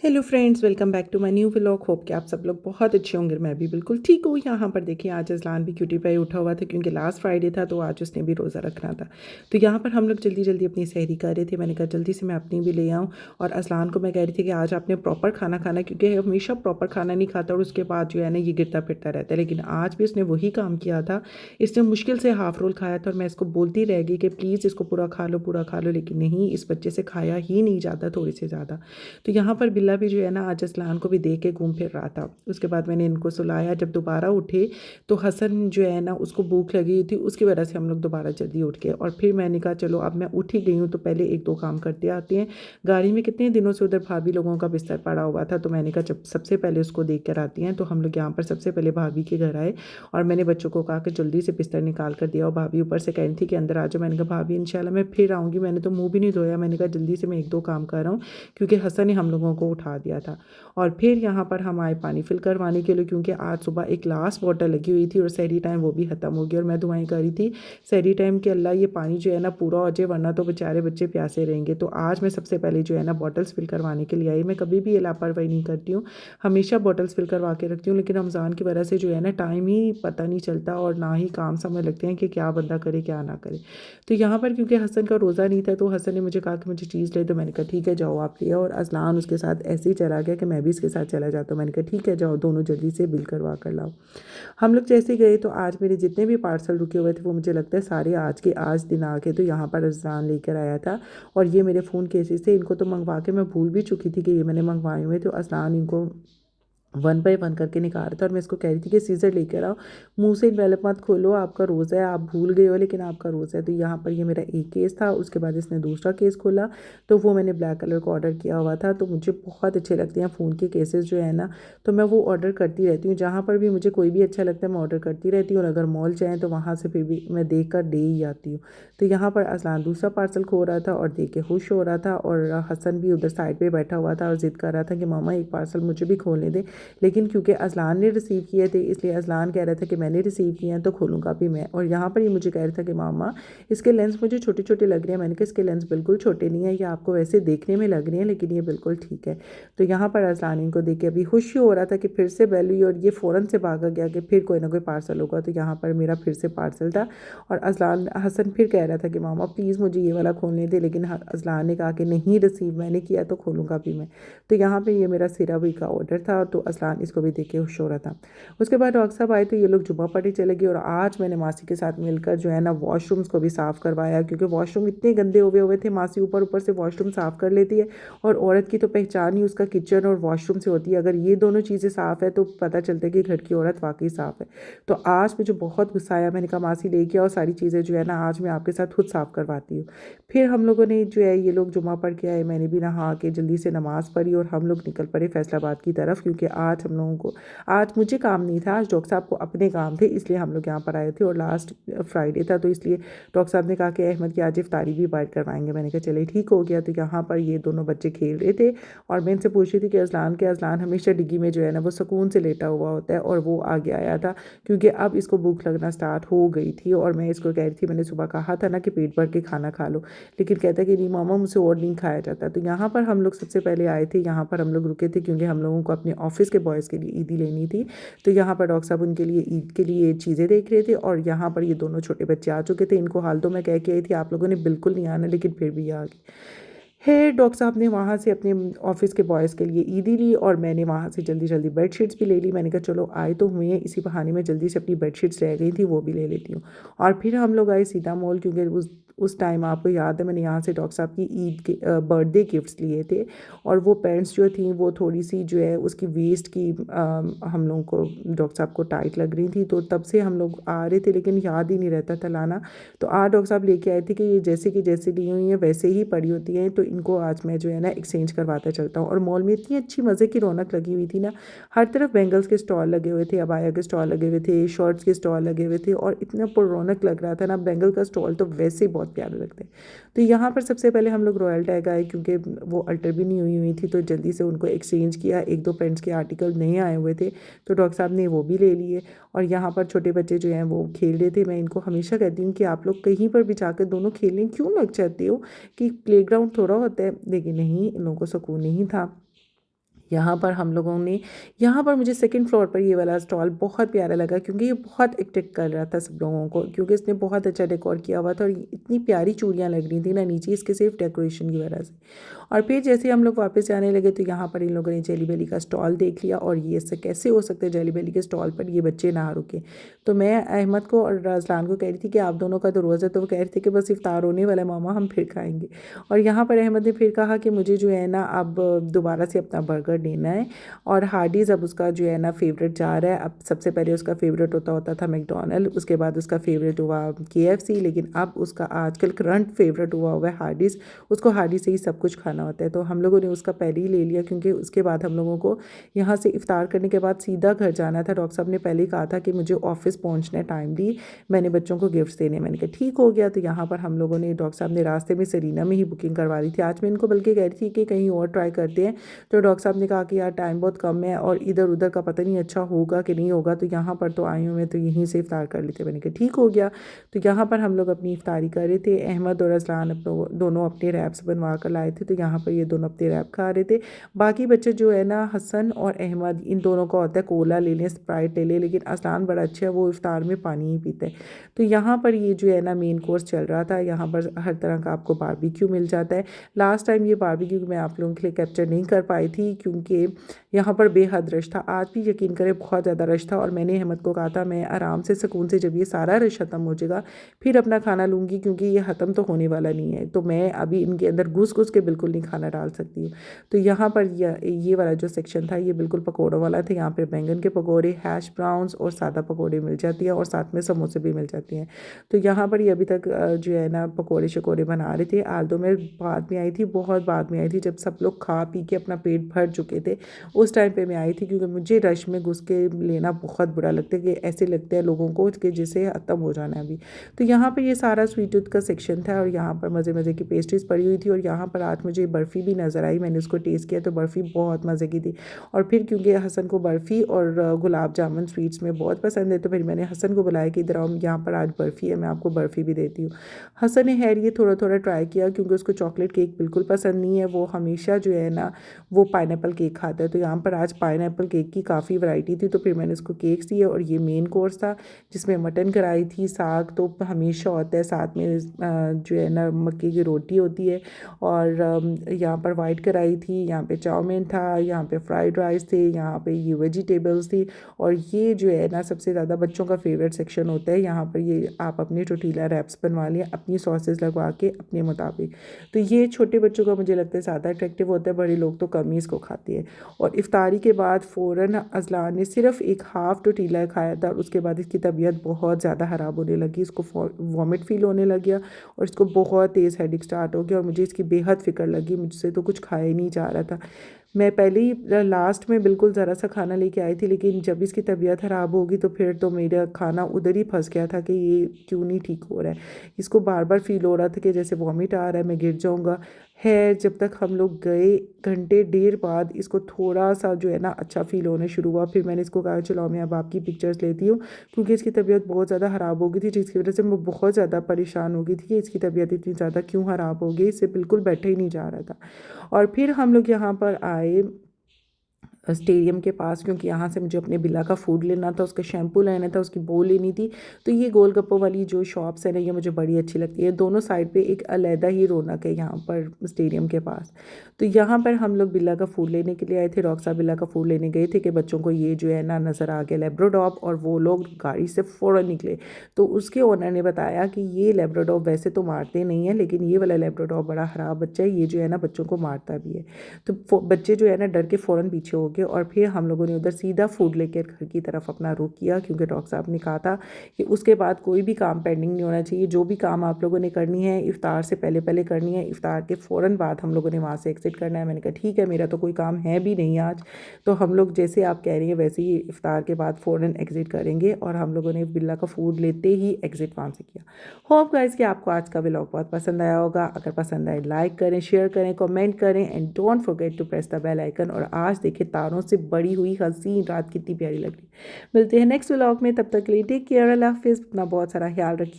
Hello friends, welcome back to my new vlog. Hope कि आप सब लोग बहुत अच्छे होंगे। मैं भी बिल्कुल ठीक हूँ। यहाँ पर देखिए, आज अज़लान भी क्यूटी पाई उठा हुआ था क्योंकि लास्ट फ्राइडे था, तो आज उसने भी रोज़ा रखना था। तो यहाँ पर हम लोग जल्दी जल्दी अपनी सहरी कर रहे थे। मैंने कहा जल्दी से मैं अपनी भी ले आऊँ। और अज़लान को मैं कह रही थी कि आज आपने प्रॉपर खाना खाना, क्योंकि हमेशा प्रॉपर खाना नहीं खाता और उसके बाद जो है ना ये गिरता फिरता रहता है। लेकिन आज भी उसने वही काम किया था। इसने मुश्किल से हाफ़ रोल खाया था और मैं इसको बोलती रह गई कि प्लीज़ इसको पूरा खा लो, पूरा खा लो। लेकिन नहीं, इस बच्चे से खाया ही नहीं जाता थोड़ी से ज़्यादा। तो यहाँ पर बिल्ला भी जो है ना आज अज़लान को भी देख के घूम फिर रहा था। उसके बाद मैंने इनको सुलाया। जब दोबारा उठे तो हसन जो है ना उसको भूख लगी थी, उसकी वजह से हम लोग दोबारा जल्दी उठ गए। और फिर मैंने कहा चलो अब मैं उठ ही गई हूँ तो पहले एक दो काम करते आते हैं। गाड़ी में कितने दिनों से उधर भाभी लोगों का बिस्तर पड़ा हुआ था, तो मैंने कहा जब सबसे पहले उसको देख कर आती हैं। तो हम लोग यहाँ पर सबसे पहले भाभी के घर आए और मैंने बच्चों को कहा कि जल्दी से बिस्तर निकाल कर दिया। और भाभी ऊपर से कह रही थी कि अंदर आ जाओ। मैंने कहा भाभी इंशाल्लाह मैं फिर आऊँगी। मैंने तो मुँह भी नहीं धोया। मैंने कहा जल्दी से मैं एक दो काम कर रहा हूँ, क्योंकि हसन ने हम लोगों को उठा दिया था। और फिर यहाँ पर हम आए पानी फिल करवाने के लिए, क्योंकि आज सुबह एक लास्ट बॉटल लगी हुई थी और सहरी टाइम वो भी ख़त्म हो गया। और मैं दुआएं कर रही थी सहरी टाइम के अल्लाह ये पानी जो है ना पूरा हो जाए, वरना तो बेचारे बच्चे प्यासे रहेंगे। तो आज मैं सबसे पहले जो है ना बॉटल्स फिल करवाने के लिए आई। मैं कभी भी ये लापरवाही नहीं करती हूँ, हमेशा बॉटल्स फिल करवा के रखती हूँ। लेकिन रमज़ान की वजह से जो है ना टाइम ही पता नहीं चलता और ना ही काम समझ लगते हैं कि क्या बंदा करे क्या ना करे। तो यहाँ पर क्योंकि हसन का रोज़ा नहीं था, तो हसन ने मुझे कहा कि मुझे चीज़ ले। तो मैंने कहा ठीक है जाओ आप ले। और अज़लान उसके साथ ऐसे ही चला गया कि मैं भी इसके साथ चला जाता हूँ। मैंने कहा ठीक है जाओ, दोनों जल्दी से बिल करवा कर लाओ। हम लोग जैसे गए तो आज मेरे जितने भी पार्सल रुके हुए थे वो मुझे लगता है सारे आज के आज दिन आ गए। तो यहाँ पर अज़लान लेकर आया था और ये मेरे फ़ोन केसेस थे। इनको तो मंगवा के मैं भूल भी चुकी थी कि ये मैंने मंगवाए हुए। तो अज़लान इनको वन बाय वन करके निकाल रहा था और मैं इसको कह रही थी कि सीज़र लेकर आओ, मुंह से इनवेलप मत खोलो, आपका रोज़ा है, आप भूल गए हो लेकिन आपका रोज़ा है। तो यहाँ पर ये मेरा एक केस था। उसके बाद इसने दूसरा केस खोला, तो वो मैंने ब्लैक कलर का ऑर्डर किया हुआ था। तो मुझे बहुत अच्छे लगते हैं फ़ोन के केसेस जो है ना, तो मैं वो ऑर्डर करती रहती हूँ। जहाँ पर भी मुझे कोई भी अच्छा लगता है मैं ऑर्डर करती रहती हूँ। और अगर मॉल जाएँ तो वहाँ से फिर भी मैं देख कर दे ही आती हूँ। तो यहाँ पर अज़लान दूसरा पार्सल खो रहा था और देख के खुश हो रहा था। और हसन भी उधर साइड पर बैठा हुआ था और ज़िद कर रहा था कि मामा एक पार्सल मुझे भी खोलने दें। लेकिन क्योंकि अज़लान ने रिसीव किए थे इसलिए अज़लान कह रहा था कि मैंने रिसीव किए हैं तो खोलूँगा भी मैं। और यहाँ पर ये मुझे कह रहा था कि मामा इसके लेंस मुझे छोटे छोटे लग रहे हैं। मैंने कहा इसके लेंस बिल्कुल छोटे नहीं है, ये आपको वैसे देखने में लग रहे हैं लेकिन ये बिल्कुल ठीक है। तो यहाँ पर अज़लान इनको देख के अभी खुशी हो रहा था कि फिर से बेल हुई और ये फ़ौरन से भागा गया कि फिर कोई ना कोई पार्सल होगा। तो यहाँ पर मेरा फिर से पार्सल था और अज़लान हसन फिर कह रहा था कि मामा प्लीज़ मुझे ये वाला खोलने दे। लेकिन अज़लान ने कहा कि नहीं, रिसीव मैंने किया तो खोलूँगा भी मैं। तो यहाँ पे ये मेरा सिरावी का ऑर्डर था। तो अज़लान इसको भी देख के खुश हो रहा था। उसके बाद डॉक्टर साहब आए तो ये लोग जुम्मा पढ़ी चले गए। और आज मैंने मासी के साथ मिलकर जो है ना वॉशरूम्स को भी साफ़ करवाया, क्योंकि वॉशरूम इतने गंदे हुए थे। मासी ऊपर ऊपर से वॉशरूम साफ़ कर लेती है और औरत की तो पहचान ही उसका किचन और वॉशरूम से होती है। अगर ये दोनों चीज़ें साफ़ है तो पता चलता है कि घर की औरत वाकई साफ़ है। तो आज मुझे बहुत गुस्सा आया। मैंने कहा मासी लेके आओ सारी चीज़ें जो है ना, आज मैं आपके साथ खुद साफ़ करवाती हूँ। फिर हम लोगों ने जो है ये लोग जुम्मा पढ़ के आए, मैंने भी नहा के जल्दी से नमाज़ पढ़ी और हम लोग निकल पड़े फैसलाबाद की तरफ, क्योंकि आज हम लोगों को आज मुझे काम नहीं था, आज डॉक्टर साहब को अपने काम थे, इसलिए हम लोग यहाँ पर आए थे। और लास्ट फ्राइडे था तो इसलिए डॉक्टर साहब ने कहा कि अहमद की आज इफ्तारी भी बाइट करवाएंगे। मैंने कहा चले ठीक हो गया। तो यहाँ पर ये दोनों बच्चे खेल रहे थे और मैं इनसे पूछ रही थी कि अज़लान हमेशा डिग्गी में जो है ना वो सुकून से लेटा हुआ होता है और वो आगे आया था, क्योंकि अब इसको भूख लगना स्टार्ट हो गई थी। और मैं इसको कह रही थी मैंने सुबह कहा था ना कि पेट भर के खाना खा लो, लेकिन कहता कि नहीं मामा मुझसे और नहीं खाया जाता। तो यहाँ पर हम लोग सबसे पहले आए थे, यहाँ पर हम लोग रुके थे क्योंकि हम लोगों को अपने ऑफिस के बॉयज़ के लिए ईदी लेनी थी। तो यहाँ पर डॉक्टर साहब उनके लिए ईद के लिए चीज़ें देख रहे थे। और यहाँ पर ये दोनों छोटे बच्चे आ चुके थे। इनको हाल तो मैं कह के आई थी आप लोगों ने बिल्कुल नहीं आना, लेकिन फिर भी आ गए। है डॉक्टर साहब ने वहाँ से अपने ऑफिस के बॉयज़ के लिए ईदी ली और मैंने वहाँ से जल्दी जल्दी बेडशीट्स भी ले ली। मैंने कहा चलो आए तो हुए हैं, इसी बहाने में जल्दी से अपनी बेडशीट्स रह गई थी वो भी ले लेती हूँ। और फिर हम लोग आए सीधा मॉल, क्योंकि उस टाइम आपको याद है मैंने यहाँ से डॉक्टर साहब की ईद के बर्थडे गिफ्ट्स लिए थे। और वो पैंट्स जो थी वो थोड़ी सी जो है उसकी वेस्ट की हम लोगों को डॉक्टर साहब को टाइट लग रही थी। तो तब से हम लोग आ रहे थे लेकिन याद ही नहीं रहता था लाना। तो आज डॉक्टर साहब लेके आए थे कि ये जैसे कि जैसे ली हुई हैं वैसे ही पड़ी होती हैं, तो इनको आज मैं जो है ना एक्सचेंज करवाता चलता हूँ। और मॉल में इतनी अच्छी मज़े की रौनक लगी हुई थी ना, हर तरफ बैंगल्स के स्टॉल लगे हुए थे, अबाया के स्टॉल लगे हुए थे, शर्ट्स के स्टॉल लगे हुए थे और इतना रौनक लग रहा था ना। बैंगल का स्टॉल तो वैसे ही बहुत प्यारे लगते हैं। तो यहाँ पर सबसे पहले हम लोग रॉयल टैग आए, क्योंकि वो अल्टर भी नहीं हुई थी, तो जल्दी से उनको एक्सचेंज किया। एक दो पेंट्स के आर्टिकल नहीं आए हुए थे तो डॉक्टर साहब ने वो भी ले लिए। और यहाँ पर छोटे बच्चे जो हैं वो खेल रहे थे। मैं इनको हमेशा कहती हूँ कि आप लोग कहीं पर भी जाकर दोनों खेलें, क्यों लग जाते हो कि प्लेग्राउंड थोड़ा होता है, लेकिन नहीं, इन लोगों को सुकून नहीं था। यहाँ पर हम लोगों ने यहाँ पर मुझे सेकंड फ्लोर पर ये वाला स्टॉल बहुत प्यारा लगा क्योंकि ये बहुत अट्रैक्ट कर रहा था सब लोगों को, क्योंकि इसने बहुत अच्छा डेकोर किया हुआ था और इतनी प्यारी चूड़ियाँ लग रही थी ना नीचे इसके सिर्फ डेकोरेशन की वजह से। और फिर जैसे हम लोग वापस जाने लगे तो यहाँ पर इन लोगों ने जेली बेली का स्टॉल देख लिया और ये इससे कैसे हो सकता है जेली बेली के स्टॉल पर ये बच्चे ना रुके। तो मैं अहमद को और रज़लान को कह रही थी कि आप दोनों का तो रोज़ है, तो वो कह रहे थे कि बस इफ्तार होने वाला है मामा, हम फिर खाएंगे। और यहाँ पर अहमद ने फिर कहा कि मुझे जो है ना अब दोबारा से अपना बर्गर लेना है और हार्डीज़ अब उसका जो है ना फेवरेट जा रहा है। अब सबसे पहले उसका फेवरेट होता था मैकडोनल्ड, उसके बाद उसका फेवरेट हुआ KFC, लेकिन अब उसका आजकल करंट फेवरेट हुआ है हार्डीज़। उसको हार्डीज़ से ही सब कुछ खाना होता है, तो हम लोगों ने उसका पहले ही ले लिया क्योंकि उसके बाद हम लोगों को यहाँ से इफ्तार करने के बाद सीधा घर जाना था। डॉक्टर साहब ने पहले ही कहा था कि मुझे ऑफिस पहुँचना है टाइमली, मैंने बच्चों को गिफ्ट्स देने। मैंने कहा ठीक हो गया। तो यहाँ पर हम लोगों ने, डॉक्टर साहब ने रास्ते में सरीना में ही बुकिंग करवा दी थी। आज मैं इनको बल्कि कह रही थी कि कहीं और ट्राई करते हैं, तो डॉक्टर साहब ने कहा कि यार टाइम बहुत कम है और इधर उधर का पता नहीं अच्छा होगा कि नहीं होगा, तो यहाँ पर तो आई हूँ मैं, तो यहीं से इफ्तार कर लेते। मैंने कहा ठीक हो गया। तो यहाँ पर हम लोग अपनी इफ्तारी कर रहे थे। अहमद और अजलान दोनों अपने रैप्स बनवा कर लाए थे, तो यहाँ पर ये दोनों अपने रैप खा रहे थे। बाकी बच्चे जो है ना, हसन और अहमद, इन दोनों का होता है कोला ले लें, स्प्राइट ले लें, लेकिन अजलान बड़ा अच्छा है, वो इफ्तार में पानी ही पीता है। तो यहाँ पर ये जो है ना मेन कोर्स चल रहा था। यहाँ पर हर तरह का आपको बारबेक्यू मिल जाता है। लास्ट टाइम ये बारबेक्यू मैं आप लोगों के लिए कैप्चर नहीं कर पाई थी क्योंकि यहाँ पर बेहद रश था। आज भी यकीन करें बहुत ज़्यादा रश था और मैंने अहमद को कहा था मैं आराम से सुकून से जब ये सारा रश ख़त्म हो जाएगा फिर अपना खाना लूँगी, क्योंकि ये ख़त्म तो होने वाला नहीं है, तो मैं अभी इनके अंदर घुस घुस के बिल्कुल नहीं खाना डाल सकती हूँ। तो यहाँ पर ये वाला जो सेक्शन था ये बिल्कुल पकौड़ों वाला था। यहाँ पर बैंगन के पकौड़े, हैश ब्राउन्स और सादा पकौड़े मिल जाती हैं और साथ में समोसे भी मिल जाती हैं। तो यहाँ पर ये अभी तक जो है ना पकौड़े शकौड़े बना रहे थे। आल्दो में बाद में आई थी, बहुत बाद में आई थी, जब सब लोग खा पी के अपना पेट भर चुके थे, उस टाइम पे मैं आई थी। क्योंकि मुझे रश में घुस के लेना बहुत बुरा लगता है कि ऐसे लगता है लोगों को कि जिसे ख़त्म हो जाना है अभी। तो यहाँ पर ये सारा स्वीट टूथ का सेक्शन था और यहाँ पर मज़े मज़े की पेस्ट्रीज पड़ी हुई थी। और यहाँ पर आज मुझे बर्फ़ी भी नज़र आई, मैंने उसको टेस्ट किया तो बर्फ़ी बहुत मज़े की थी। और फिर क्योंकि हसन को बर्फ़ी और गुलाब जामुन स्वीट्स में बहुत पसंद है, तो फिर मैंने हसन को बुलाया कि इधर आओ, यहाँ पर आज बर्फ़ी है, मैं आपको बर्फ़ी भी देती हूँ। हसन ने खैर ये थोड़ा थोड़ा ट्राई किया क्योंकि उसको चॉकलेट केक बिल्कुल पसंद नहीं है, वो हमेशा जो है ना वो पाइनएप्पल केक खाता है। तो यहाँ पर आज पाइनएप्पल केक की काफ़ी वैरायटी थी, तो फिर मैंने उसको केक्स दिए और ये मेन कोर्स था जिसमें मटन कढ़ाई थी, साग तो हमेशा होता है, साथ में जो है ना मक्के की रोटी होती है और यहाँ पर वाइट कढ़ाई थी, यहाँ पे चाउमीन था, यहाँ पे फ्राइड राइस थे, यहाँ पे ये वेजिटेबल्स थी। और ये जो है ना सबसे ज़्यादा बच्चों का फेवरेट सेक्शन होता है। यहाँ पर ये आप अपनी टोटीला रैप्स बनवा लें अपनी सॉसेस लगवा के अपने मुताबिक। तो ये छोटे बच्चों का मुझे लगता है ज़्यादा अट्रैक्टिव होता है, बड़े लोग तो कम ही इसको खाते हैं। और इफ्तारी के बाद फ़ौरन अजलान ने सिर्फ एक हाफ़ टोटीला खाया था और उसके बाद इसकी तबीयत बहुत ज़्यादा ख़राब होने लगी, इसको वॉमिट फील होने लग गया और इसको बहुत तेज़ हेडेक स्टार्ट हो गया और मुझे इसकी बेहद फ़िक्र लगी, मुझसे तो कुछ खाया ही नहीं जा रहा था। मैं पहले ही लास्ट में बिल्कुल ज़रा सा खाना लेके आई थी, लेकिन जब इसकी तबीयत ख़राब होगी तो फिर तो मेरा खाना उधर ही फंस गया था कि ये क्यों नहीं ठीक हो रहा है। इसको बार बार फ़ील हो रहा था कि जैसे वॉमिट आ रहा है, मैं गिर जाऊँगा। है जब तक हम लोग गए घंटे डेढ़ बाद इसको थोड़ा सा जो है ना अच्छा फ़ील होने शुरू हुआ। फिर मैंने इसको कहा चलो मैं अब आपकी पिक्चर्स लेती हूँ, क्योंकि इसकी तबीयत बहुत ज़्यादा ख़राब हो गई थी, जिसकी वजह से मैं बहुत ज़्यादा परेशान हो गई थी कि इसकी तबीयत इतनी ज़्यादा क्यों ख़राब हो गई, इससे बिल्कुल बैठा ही नहीं जा रहा था। और फिर हम लोग यहाँ पर आए स्टेडियम के पास, क्योंकि यहाँ से मुझे अपने बिल्ला का फूड लेना था, उसका शैम्पू लेना था, उसकी बोल लेनी थी। तो ये गोलगप्पों वाली जो शॉप्स है ना ये मुझे बड़ी अच्छी लगती है। दोनों साइड पे एक अलहदा ही रौनक है यहाँ पर स्टेडियम के पास। तो यहाँ पर हम लोग बिल्ला का फूड लेने के लिए आए थे। डॉक्टर साहब बिल्ला का फूड लेने गए थे कि बच्चों को ये जो है ना नज़र आ गया लेब्राडोर, और वो लोग गाड़ी से फ़ौरन निकले। तो उसके ओनर ने बताया कि ये लेब्राडोर वैसे तो मारते नहीं है, लेकिन ये वाला लेब्राडोर बड़ा ख़राब बच्चा है, ये जो है ना बच्चों को मारता भी है। तो बच्चे जो है ना डर के फ़ौरन पीछे हो गए और फिर हम लोगों ने उधर सीधा फूड लेकर घर की तरफ अपना रुख किया, क्योंकि डॉक्टर साहब ने कहा था कि उसके बाद कोई भी काम पेंडिंग नहीं होना चाहिए। जो भी काम आप लोगों ने करनी है इफ्तार से पहले पहले करनी है, इफ्तार के फ़ौरन बाद हम लोगों ने वहाँ से एग्ज़िट करना है। मैंने कहा ठीक है, मेरा तो कोई काम है भी नहीं आज, तो हम लोग जैसे आप कह रही हैं वैसे ही इफ्तार के बाद फ़ौरन एग्ज़िट करेंगे। और हम लोगों ने बिल्ला का फूड लेते ही एग्ज़िट वहाँ से किया। होप गाइस कि आपको आज का व्लॉग बहुत पसंद आया होगा। अगर पसंद आए लाइक करें, शेयर करें, कमेंट करें and don't forget to press the bell icon. और आज देखिए तारों से बड़ी हुई हसीन रात कितनी प्यारी लग रही है। मिलते हैं नेक्स्ट व्लॉग में, तब तक के लिए टेक केयर, अल्लाह हाफिज़, अपना बहुत सारा ख्याल रखिए।